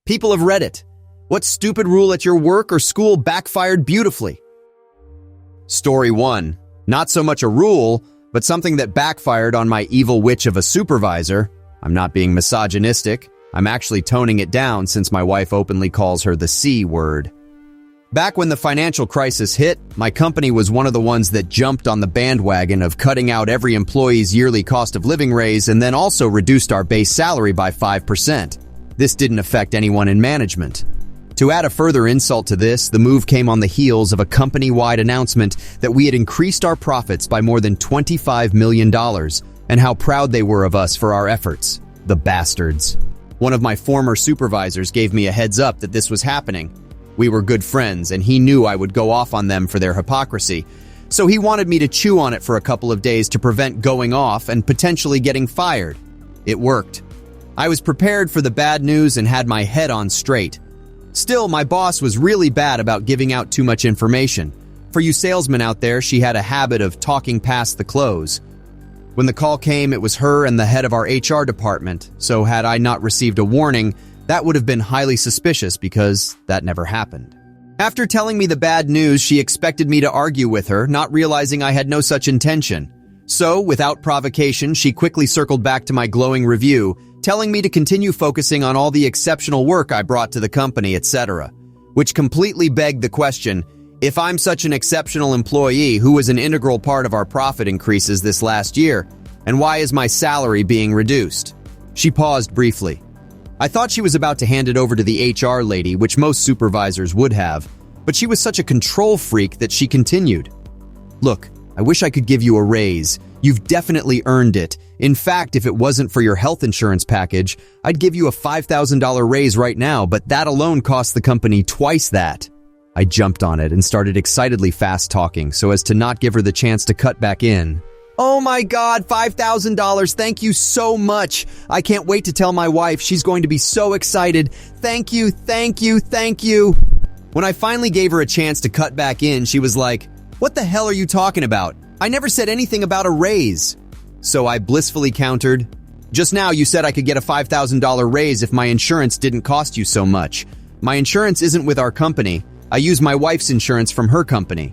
People of Reddit, what stupid rule at your work or school backfired beautifully? Story 1. Not so much a rule, but something that backfired on my evil witch of a supervisor. I'm not being misogynistic. I'm actually toning it down since my wife openly calls her the C word. Back when the financial crisis hit, my company was one of the ones that jumped on the bandwagon of cutting out every employee's yearly cost of living raise and then also reduced our base salary by 5%. This didn't affect anyone in management. To add a further insult to this, the move came on the heels of a company-wide announcement that we had increased our profits by more than $25 million and how proud they were of us for our efforts. The bastards. One of my former supervisors gave me a heads up that this was happening. We were good friends, and he knew I would go off on them for their hypocrisy. So he wanted me to chew on it for a couple of days to prevent going off and potentially getting fired. It worked. I was prepared for the bad news and had my head on straight. Still, my boss was really bad about giving out too much information. For you salesmen out there, she had a habit of talking past the close. When the call came, it was her and the head of our HR department, so had I not received a warning, that would have been highly suspicious because that never happened. After telling me the bad news, she expected me to argue with her, not realizing I had no such intention. So, without provocation, she quickly circled back to my glowing review, telling me to continue focusing on all the exceptional work I brought to the company, etc. Which completely begged the question, if I'm such an exceptional employee, who was an integral part of our profit increases this last year, and why is my salary being reduced? She paused briefly. I thought she was about to hand it over to the HR lady, which most supervisors would have, but she was such a control freak that she continued. Look, I wish I could give you a raise. You've definitely earned it. In fact, if it wasn't for your health insurance package, I'd give you a $5,000 raise right now, but that alone cost the company twice that. I jumped on it and started excitedly fast talking so as to not give her the chance to cut back in. Oh my God, $5,000. Thank you so much. I can't wait to tell my wife. She's going to be so excited. Thank you, thank you, thank you. When I finally gave her a chance to cut back in, she was like, what the hell are you talking about? I never said anything about a raise. So I blissfully countered, just now you said I could get a $5,000 raise if my insurance didn't cost you so much. My insurance isn't with our company. I use my wife's insurance from her company.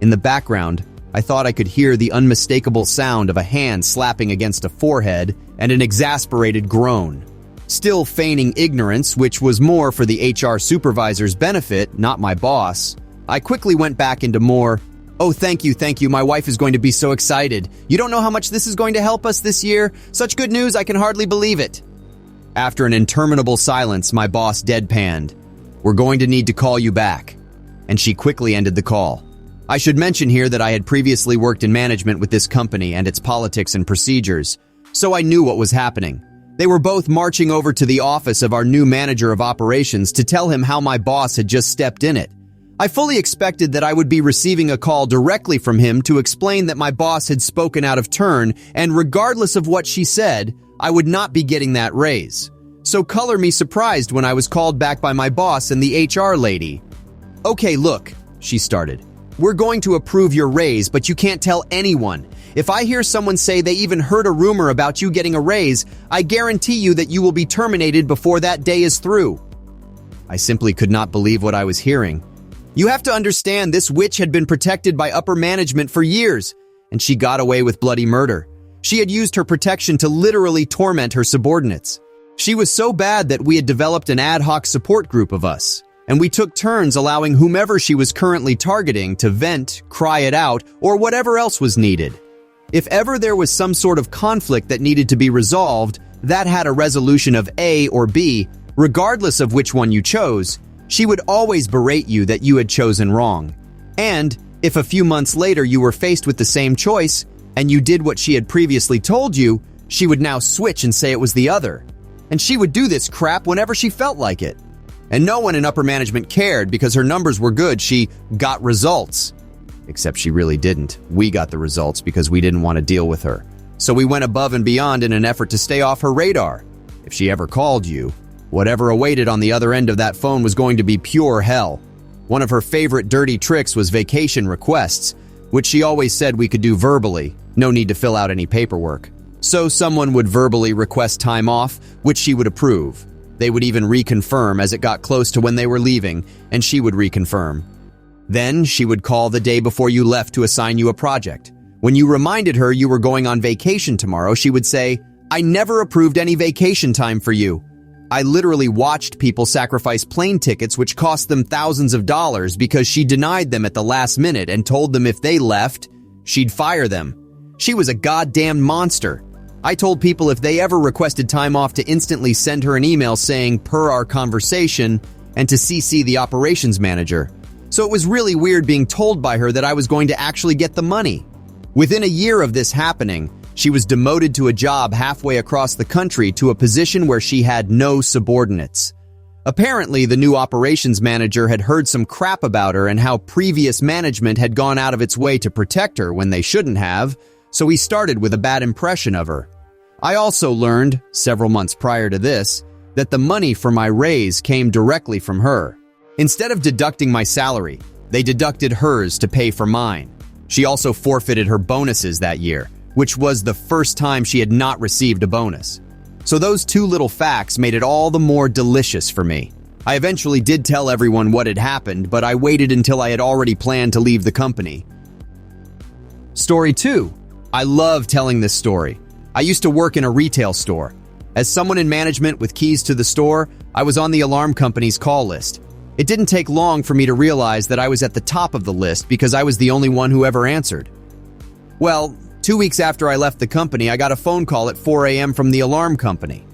In the background, I thought I could hear the unmistakable sound of a hand slapping against a forehead and an exasperated groan. Still feigning ignorance, which was more for the HR supervisor's benefit, not my boss, I quickly went back into more, oh, thank you, my wife is going to be so excited. You don't know how much this is going to help us this year? Such good news, I can hardly believe it. After an interminable silence, my boss deadpanned, we're going to need to call you back. And she quickly ended the call. I should mention here that I had previously worked in management with this company and its politics and procedures, so I knew what was happening. They were both marching over to the office of our new manager of operations to tell him how my boss had just stepped in it. I fully expected that I would be receiving a call directly from him to explain that my boss had spoken out of turn, and regardless of what she said, I would not be getting that raise. So color me surprised when I was called back by my boss and the HR lady. Okay, look, she started. We're going to approve your raise, but you can't tell anyone. If I hear someone say they even heard a rumor about you getting a raise, I guarantee you that you will be terminated before that day is through. I simply could not believe what I was hearing. You have to understand, this witch had been protected by upper management for years, and she got away with bloody murder. She had used her protection to literally torment her subordinates. She was so bad that we had developed an ad hoc support group of us, and we took turns allowing whomever she was currently targeting to vent, cry it out, or whatever else was needed. If ever there was some sort of conflict that needed to be resolved, that had a resolution of A or B, regardless of which one you chose, she would always berate you that you had chosen wrong. And if a few months later you were faced with the same choice, and you did what she had previously told you, she would now switch and say it was the other. And she would do this crap whenever she felt like it. And no one in upper management cared because her numbers were good. She got results. Except she really didn't. We got the results because we didn't want to deal with her. So we went above and beyond in an effort to stay off her radar. If she ever called you, whatever awaited on the other end of that phone was going to be pure hell. One of her favorite dirty tricks was vacation requests, which she always said we could do verbally. No need to fill out any paperwork. So someone would verbally request time off, which she would approve. They would even reconfirm as it got close to when they were leaving, and she would reconfirm. Then she would call the day before you left to assign you a project. When you reminded her you were going on vacation tomorrow, she would say, "I never approved any vacation time for you." I literally watched people sacrifice plane tickets which cost them thousands of dollars because she denied them at the last minute and told them if they left, she'd fire them. She was a goddamn monster. I told people if they ever requested time off to instantly send her an email saying, "per our conversation," and to CC the operations manager. So it was really weird being told by her that I was going to actually get the money. Within a year of this happening, she was demoted to a job halfway across the country to a position where she had no subordinates. Apparently, the new operations manager had heard some crap about her and how previous management had gone out of its way to protect her when they shouldn't have, so he started with a bad impression of her. I also learned, several months prior to this, that the money for my raise came directly from her. Instead of deducting my salary, they deducted hers to pay for mine. She also forfeited her bonuses that year, which was the first time she had not received a bonus. So those two little facts made it all the more delicious for me. I eventually did tell everyone what had happened, but I waited until I had already planned to leave the company. Story 2. I love telling this story. I used to work in a retail store. As someone in management with keys to the store, I was on the alarm company's call list. It didn't take long for me to realize that I was at the top of the list because I was the only one who ever answered. Well, 2 weeks after I left the company, I got a phone call at 4 a.m. from the alarm company.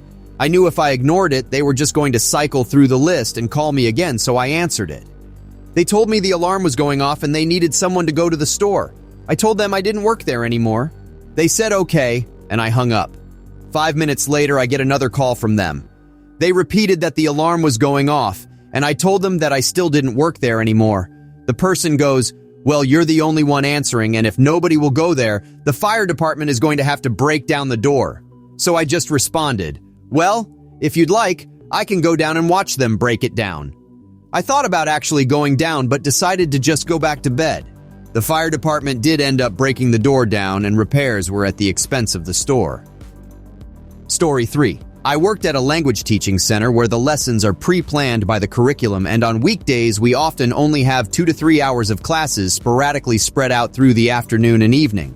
I knew if I ignored it, they were just going to cycle through the list and call me again, so I answered it. They told me the alarm was going off and they needed someone to go to the store. I told them I didn't work there anymore. They said okay, and I hung up. 5 minutes later, I get another call from them. They repeated that the alarm was going off, and I told them that I still didn't work there anymore. The person goes, "Well, you're the only one answering, and if nobody will go there, the fire department is going to have to break down the door." So I just responded, "Well, if you'd like, I can go down and watch them break it down." I thought about actually going down, but decided to just go back to bed. The fire department did end up breaking the door down, and repairs were at the expense of the store. Story 3. I worked at a language teaching center where the lessons are pre-planned by the curriculum, and on weekdays we often only have 2 to 3 hours of classes sporadically spread out through the afternoon and evening.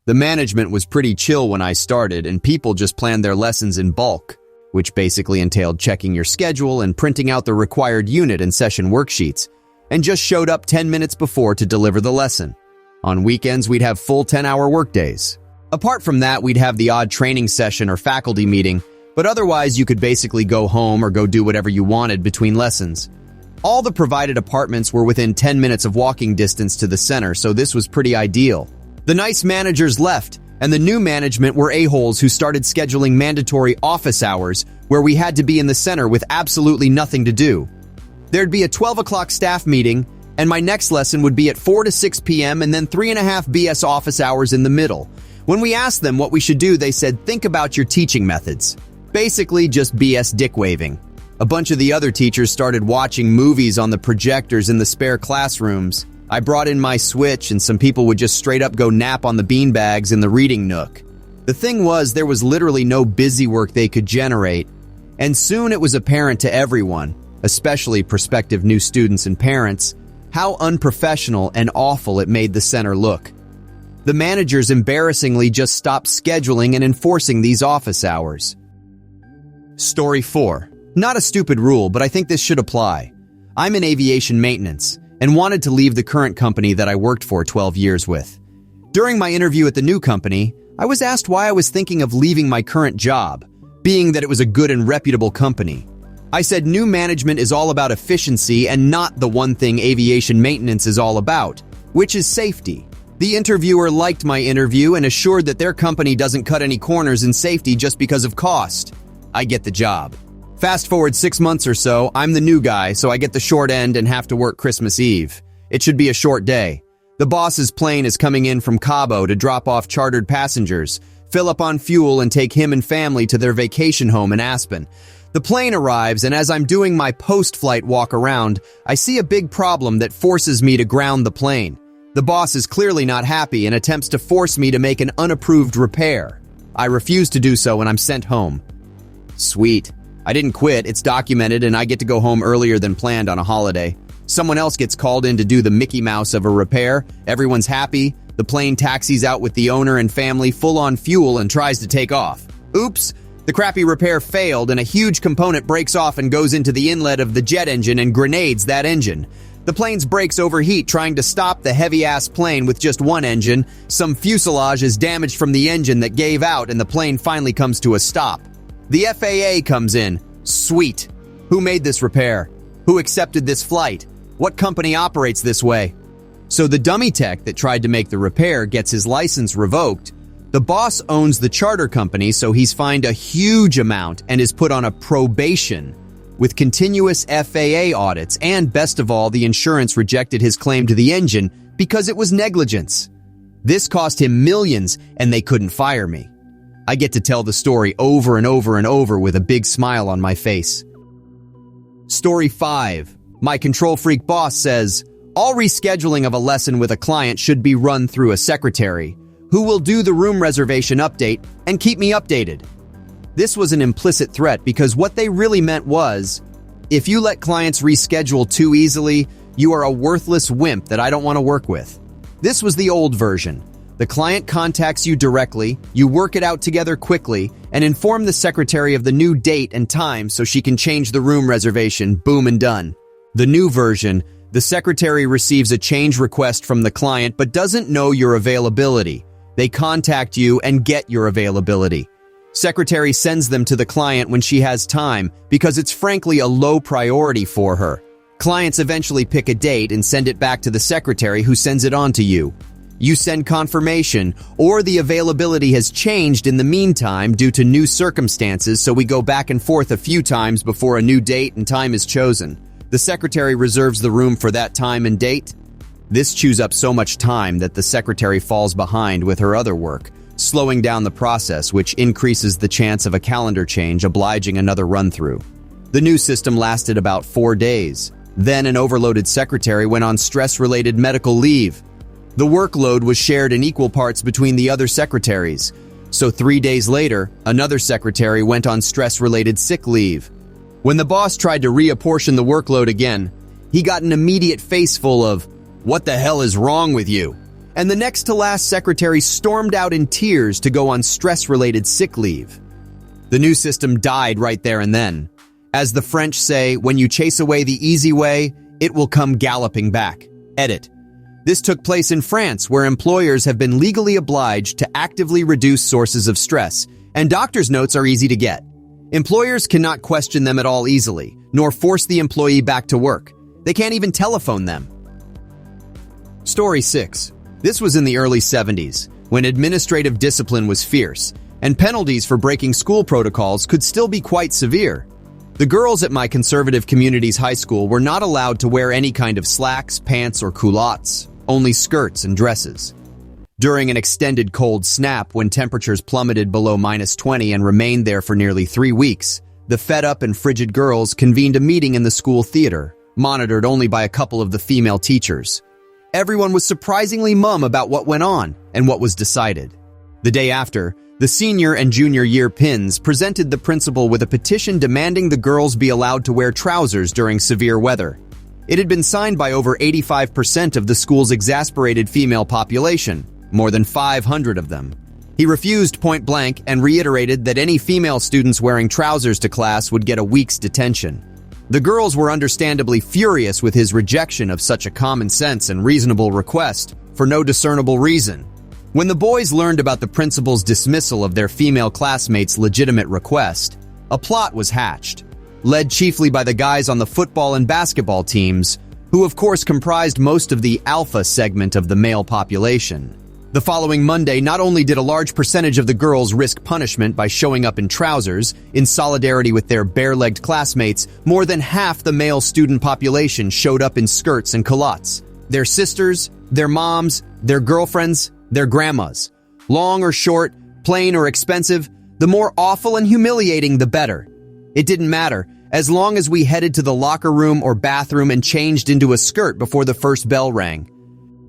The management was pretty chill when I started, and people just planned their lessons in bulk, which basically entailed checking your schedule and printing out the required unit and session worksheets, and just showed up 10 minutes before to deliver the lesson. On weekends, we'd have full 10-hour workdays. Apart from that, we'd have the odd training session or faculty meeting, but otherwise you could basically go home or go do whatever you wanted between lessons. All the provided apartments were within 10 minutes of walking distance to the center, so this was pretty ideal. The nice managers left, and the new management were a-holes who started scheduling mandatory office hours where we had to be in the center with absolutely nothing to do. There'd be a 12 o'clock staff meeting, and my next lesson would be at 4 to 6 p.m. and then 3.5 BS office hours in the middle. When we asked them what we should do, they said, "Think about your teaching methods." Basically just BS dick waving. A bunch of the other teachers started watching movies on the projectors in the spare classrooms. I brought in my Switch, and some people would just straight up go nap on the beanbags in the reading nook. The thing was, there was literally no busy work they could generate, and soon it was apparent to everyone, especially prospective new students and parents, how unprofessional and awful it made the center look. The managers embarrassingly just stopped scheduling and enforcing these office hours. Story 4. Not a stupid rule, but I think this should apply. I'm in aviation maintenance and wanted to leave the current company that I worked for 12 years with. During my interview at the new company, I was asked why I was thinking of leaving my current job, being that it was a good and reputable company. I said new management is all about efficiency and not the one thing aviation maintenance is all about, which is safety. The interviewer liked my interview and assured that their company doesn't cut any corners in safety just because of cost. I get the job. Fast forward 6 months or so, I'm the new guy, so I get the short end and have to work Christmas Eve. It should be a short day. The boss's plane is coming in from Cabo to drop off chartered passengers, fill up on fuel, and take him and family to their vacation home in Aspen. The plane arrives, and as I'm doing my post-flight walk around, I see a big problem that forces me to ground the plane. The boss is clearly not happy and attempts to force me to make an unapproved repair. I refuse to do so and I'm sent home. Sweet. I didn't quit, it's documented, and I get to go home earlier than planned on a holiday. Someone else gets called in to do the Mickey Mouse of a repair. Everyone's happy. The plane taxis out with the owner and family full on fuel and tries to take off. Oops! The crappy repair failed and a huge component breaks off and goes into the inlet of the jet engine and grenades that engine. The plane's brakes overheat trying to stop the heavy-ass plane with just one engine. Some fuselage is damaged from the engine that gave out and the plane finally comes to a stop. The FAA comes in. Sweet. Who made this repair? Who accepted this flight? What company operates this way? So the dummy tech that tried to make the repair gets his license revoked. The boss owns the charter company, so he's fined a huge amount and is put on a probation with continuous FAA audits, and best of all, the insurance rejected his claim to the engine because it was negligence. This cost him millions and they couldn't fire me. I get to tell the story over and over and over with a big smile on my face. Story 5. My control freak boss says, all rescheduling of a lesson with a client should be run through a secretary, who will do the room reservation update and keep me updated. This was an implicit threat because what they really meant was, if you let clients reschedule too easily, you are a worthless wimp that I don't want to work with. This was the old version. The client contacts you directly, you work it out together quickly, and inform the secretary of the new date and time so she can change the room reservation, boom and done. The new version, the secretary receives a change request from the client but doesn't know your availability. They contact you and get your availability. Secretary sends them to the client when she has time because it's frankly a low priority for her. Clients eventually pick a date and send it back to the secretary who sends it on to you. You send confirmation, or the availability has changed in the meantime due to new circumstances, so we go back and forth a few times before a new date and time is chosen. The secretary reserves the room for that time and date. This chews up so much time that the secretary falls behind with her other work, slowing down the process, which increases the chance of a calendar change, obliging another run-through. The new system lasted about 4 days. Then an overloaded secretary went on stress-related medical leave. The workload was shared in equal parts between the other secretaries. So 3 days later, another secretary went on stress-related sick leave. When the boss tried to reapportion the workload again, he got an immediate face full of, "What the hell is wrong with you?" And the next to last secretary stormed out in tears to go on stress-related sick leave. The new system died right there and then. As the French say, when you chase away the easy way, it will come galloping back. Edit. This took place in France, where employers have been legally obliged to actively reduce sources of stress, and doctor's notes are easy to get. Employers cannot question them at all easily, nor force the employee back to work. They can't even telephone them. Story 6. This was in the early 70s, when administrative discipline was fierce, and penalties for breaking school protocols could still be quite severe. The girls at my conservative community's high school were not allowed to wear any kind of slacks, pants, or culottes, only skirts and dresses. During an extended cold snap when temperatures plummeted below -20 and remained there for nearly 3 weeks, the fed-up and frigid girls convened a meeting in the school theater, monitored only by a couple of the female teachers. Everyone was surprisingly mum about what went on and what was decided. The day after, the senior and junior year pins presented the principal with a petition demanding the girls be allowed to wear trousers during severe weather. It had been signed by over 85% of the school's exasperated female population, more than 500 of them. He refused point blank and reiterated that any female students wearing trousers to class would get a week's detention. The girls were understandably furious with his rejection of such a common sense and reasonable request for no discernible reason. When the boys learned about the principal's dismissal of their female classmates' legitimate request, a plot was hatched, led chiefly by the guys on the football and basketball teams, who of course comprised most of the alpha segment of the male population. The following Monday, not only did a large percentage of the girls risk punishment by showing up in trousers, in solidarity with their bare-legged classmates, more than half the male student population showed up in skirts and culottes. Their sisters, their moms, their girlfriends, their grandmas. Long or short, plain or expensive, the more awful and humiliating the better. It didn't matter, as long as we headed to the locker room or bathroom and changed into a skirt before the first bell rang.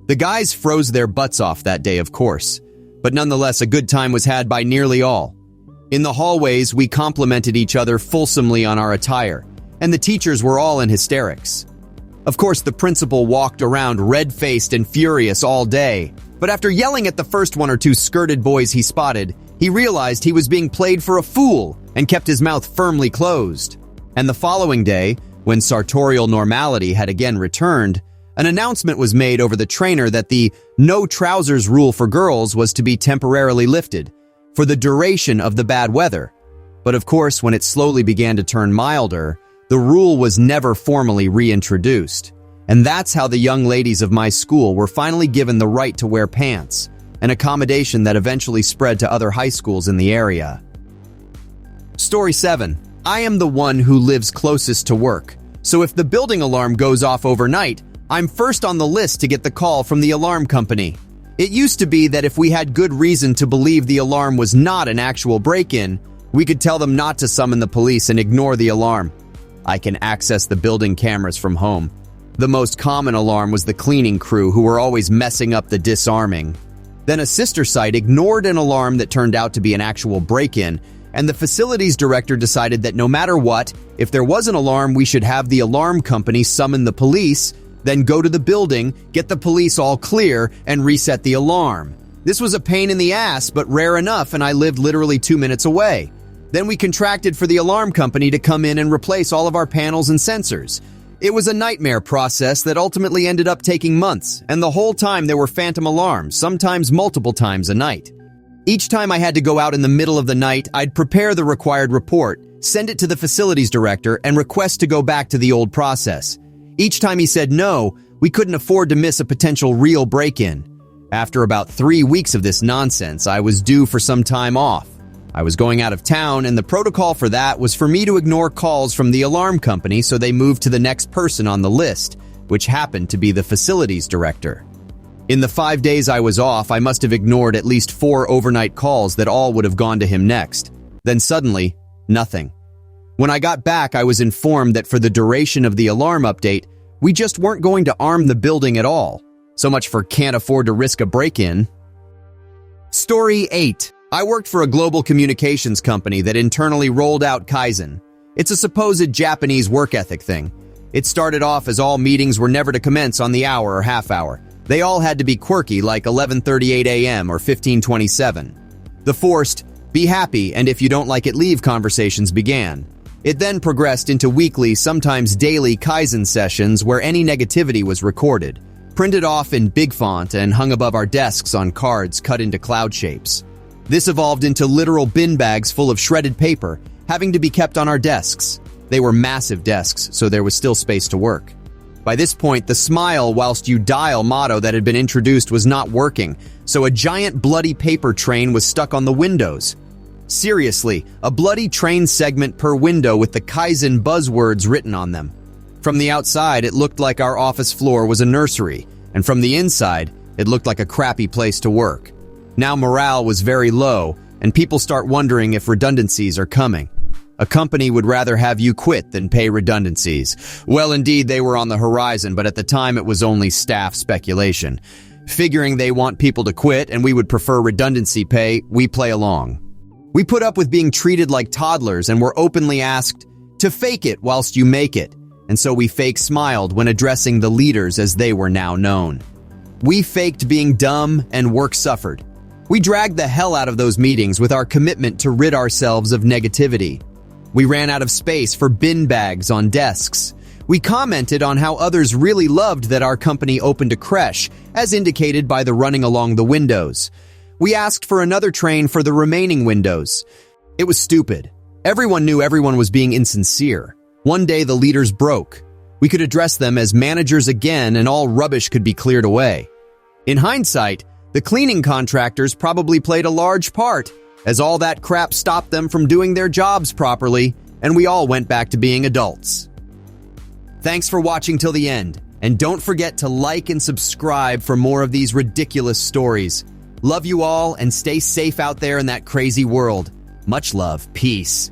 The guys froze their butts off that day, of course, but nonetheless a good time was had by nearly all. In the hallways, we complimented each other fulsomely on our attire, and the teachers were all in hysterics. Of course, the principal walked around red-faced and furious all day, but after yelling at the first one or two skirted boys he spotted, he realized he was being played for a fool and kept his mouth firmly closed. And the following day, when sartorial normality had again returned, an announcement was made over the trainer that the no trousers rule for girls was to be temporarily lifted for the duration of the bad weather. But of course, when it slowly began to turn milder, the rule was never formally reintroduced. And that's how the young ladies of my school were finally given the right to wear pants, an accommodation that eventually spread to other high schools in the area. Story 7. I am the one who lives closest to work, so if the building alarm goes off overnight, I'm first on the list to get the call from the alarm company. It used to be that if we had good reason to believe the alarm was not an actual break-in, we could tell them not to summon the police and ignore the alarm. I can access the building cameras from home. The most common alarm was the cleaning crew who were always messing up the disarming. Then a sister site ignored an alarm that turned out to be an actual break-in, and the facilities director decided that no matter what, if there was an alarm, we should have the alarm company summon the police, then go to the building, get the police all clear, and reset the alarm. This was a pain in the ass, but rare enough, and I lived literally 2 minutes away. Then we contracted for the alarm company to come in and replace all of our panels and sensors. It was a nightmare process that ultimately ended up taking months, and the whole time there were phantom alarms, sometimes multiple times a night. Each time I had to go out in the middle of the night, I'd prepare the required report, send it to the facilities director, and request to go back to the old process. Each time he said no, we couldn't afford to miss a potential real break-in. After about 3 weeks of this nonsense, I was due for some time off. I was going out of town, and the protocol for that was for me to ignore calls from the alarm company so they moved to the next person on the list, which happened to be the facilities director. In the 5 days I was off, I must have ignored at least 4 overnight calls that all would have gone to him next. Then suddenly, nothing. When I got back, I was informed that for the duration of the alarm update, we just weren't going to arm the building at all. So much for can't afford to risk a break-in. Story 8. I worked for a global communications company that internally rolled out Kaizen. It's a supposed Japanese work ethic thing. It started off as all meetings were never to commence on the hour or half hour. They all had to be quirky, like 11:38 a.m. or 15:27. The forced, be happy and if you don't like it leave conversations began. It then progressed into weekly, sometimes daily Kaizen sessions where any negativity was recorded, printed off in big font and hung above our desks on cards cut into cloud shapes. This evolved into literal bin bags full of shredded paper, having to be kept on our desks. They were massive desks, so there was still space to work. By this point, the smile whilst you dial motto that had been introduced was not working, so a giant bloody paper train was stuck on the windows. Seriously, a bloody train segment per window with the Kaizen buzzwords written on them. From the outside, it looked like our office floor was a nursery, and from the inside, it looked like a crappy place to work. Now morale was very low, and people start wondering if redundancies are coming. A company would rather have you quit than pay redundancies. Well, indeed, they were on the horizon, but at the time it was only staff speculation. Figuring they want people to quit and we would prefer redundancy pay, we play along. We put up with being treated like toddlers and were openly asked to fake it whilst you make it, and so we fake smiled when addressing the leaders as they were now known. We faked being dumb and work suffered. We dragged the hell out of those meetings with our commitment to rid ourselves of negativity. We ran out of space for bin bags on desks. We commented on how others really loved that our company opened a creche, as indicated by the running along the windows. We asked for another train for the remaining windows. It was stupid. Everyone knew everyone was being insincere. One day the leaders broke. We could address them as managers again and all rubbish could be cleared away. In hindsight, the cleaning contractors probably played a large part, as all that crap stopped them from doing their jobs properly, and we all went back to being adults. Thanks for watching till the end, and don't forget to like and subscribe for more of these ridiculous stories. Love you all, and stay safe out there in that crazy world. Much love. Peace.